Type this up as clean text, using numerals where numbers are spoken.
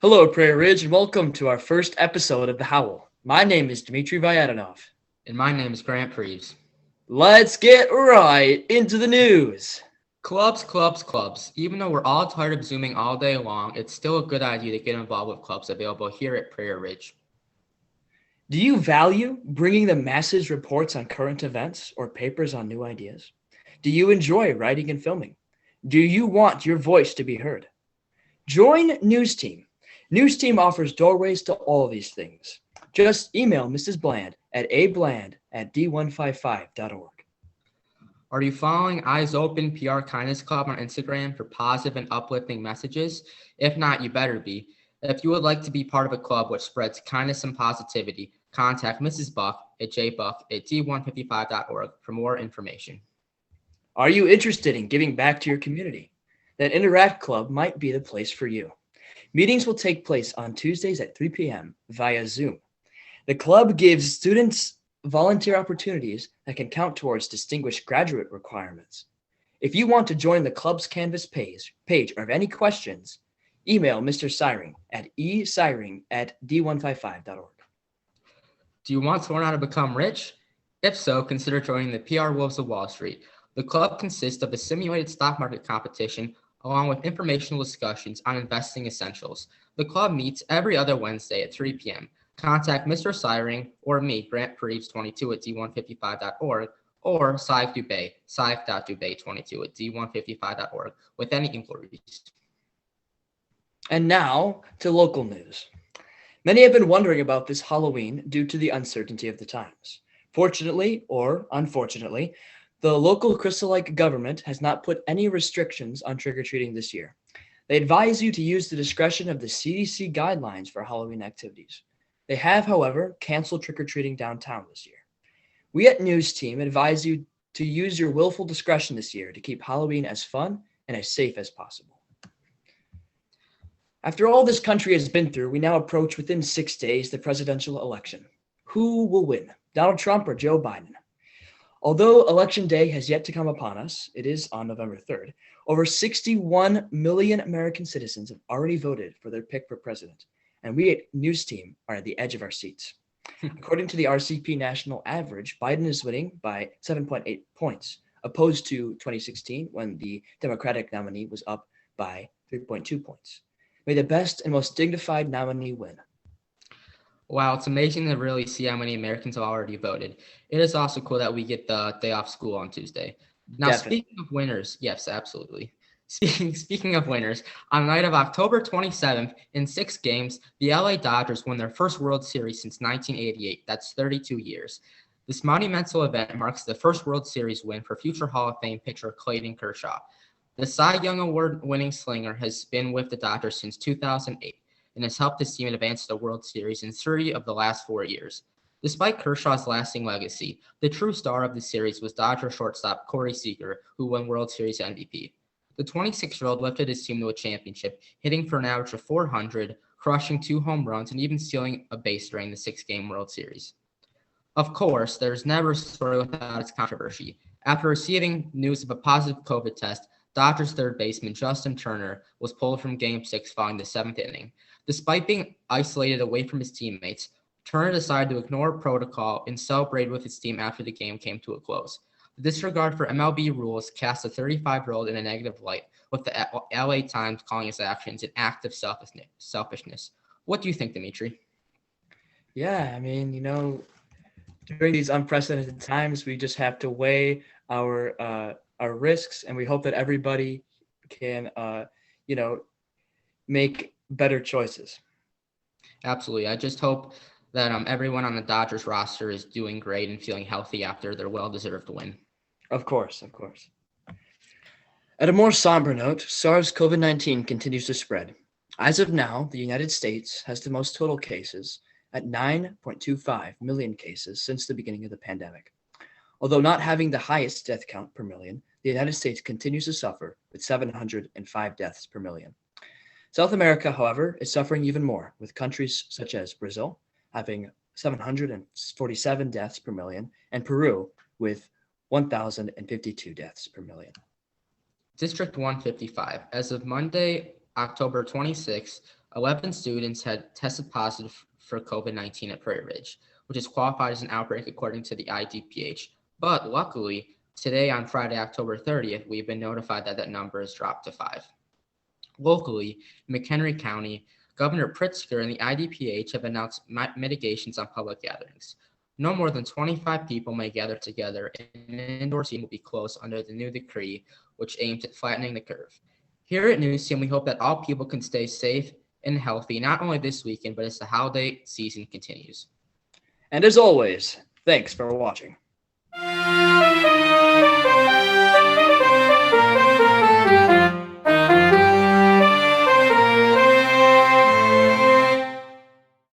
Hello, Prairie Ridge, and welcome to our first episode of the Howl. My name is Dimitri Vuyadinov. And my name is Preves. Let's get right into the news. Clubs. Even though we're all tired of Zooming all day long, it's still a good idea to get involved with clubs available here at Prairie Ridge. Do you value bringing the masses reports on current events or papers on new ideas? Do you enjoy writing and filming? Do you want your voice to be heard? Join News Team. News Team offers doorways to all these things. Just email Mrs. Bland at abland@d155.org. Are you following Eyes Open PR Kindness Club on Instagram for positive and uplifting messages? If not, you better be. If you would like to be part of a club which spreads kindness and positivity, contact Mrs. Buck at jbuck@d155.org for more information. Are you interested in giving back to your community? Then Interact Club might be the place for you. Meetings will take place on Tuesdays at 3 p.m. via Zoom. The club gives students volunteer opportunities that can count towards distinguished graduate requirements. If you want to join the club's Canvas page or have any questions, email Mr. Siring at esiring@d155.org. Do you want to learn how to become rich? If so, consider joining the PR Wolves of Wall Street. The club consists of a simulated stock market competition along with informational discussions on investing essentials. The club meets every other Wednesday at 3 p.m. Contact Mr. Siring or me, Grant Preves22 at d155.org, or Saif Dubey, saif.dubey22 at d155.org with any inquiries. And now to local news. Many have been wondering about this Halloween due to the uncertainty of the times. Fortunately, or unfortunately, the local Crystal Lake government has not put any restrictions on trick-or-treating this year. They advise you to use the discretion of the CDC guidelines for Halloween activities. They have, however, canceled trick-or-treating downtown this year. We at News Team advise you to use your willful discretion this year to keep Halloween as fun and as safe as possible. After all this country has been through, we now approach within 6 days the presidential election. Who will win, Donald Trump or Joe Biden? Although Election Day has yet to come upon us, it is on November 3rd, over 61 million American citizens have already voted for their pick for president, and we at News Team are at the edge of our seats. According to the RCP national average, Biden is winning by 7.8 points, opposed to 2016 when the Democratic nominee was up by 3.2 points. May the best and most dignified nominee win. Wow, it's amazing to really see how many Americans have already voted. It is also cool that we get the day off school on Tuesday. Now, Definitely. Speaking of winners, yes, absolutely. Speaking of winners, on the night of October 27th, in 6 games, the LA Dodgers won their first World Series since 1988. That's 32 years. This monumental event marks the first World Series win for future Hall of Fame pitcher Clayton Kershaw. The Cy Young Award-winning slinger has been with the Dodgers since 2008 and has helped his team advance to the World Series in 3 of the last 4 years. Despite Kershaw's lasting legacy, the true star of the series was Dodger shortstop Corey Seager, who won World Series MVP. The 26-year-old lifted his team to a championship, hitting for an average of 400, crushing 2 home runs, and even stealing a base during the 6-game World Series. Of course, there's never a story without its controversy. After receiving news of a positive COVID test, Dodgers third baseman Justin Turner was pulled from Game 6 following the 7th inning. Despite being isolated away from his teammates, Turner decided to ignore protocol and celebrated with his team after the game came to a close. The disregard for MLB rules cast the 35-year-old in a negative light, with the LA Times calling his actions an act of selfishness. What do you think, Dimitri? Yeah, I mean, during these unprecedented times, we just have to weigh our risks, and we hope that everybody can, make better choices. Absolutely. I just hope that everyone on the Dodgers roster is doing great and feeling healthy after their well-deserved win. Of course. At a more somber note, SARS-CoV-19 continues to spread. As of now, the United States has the most total cases at 9.25 million cases since the beginning of the pandemic. Although not having the highest death count per million, the United States continues to suffer with 705 deaths per million. South America, however, is suffering even more, with countries such as Brazil having 747 deaths per million and Peru with 1,052 deaths per million. District 155. As of Monday, October 26th, 11 students had tested positive for COVID-19 at Prairie Ridge, which is qualified as an outbreak according to the IDPH. But luckily, today on Friday, October 30th, we've been notified that that number has dropped to 5. Locally, in McHenry County, Governor Pritzker and the IDPH have announced mitigations on public gatherings. No more than 25 people may gather together, and an indoor seating will be closed under the new decree, which aims at flattening the curve. Here at News Team, we hope that all people can stay safe and healthy, not only this weekend, but as the holiday season continues. And as always, thanks for watching.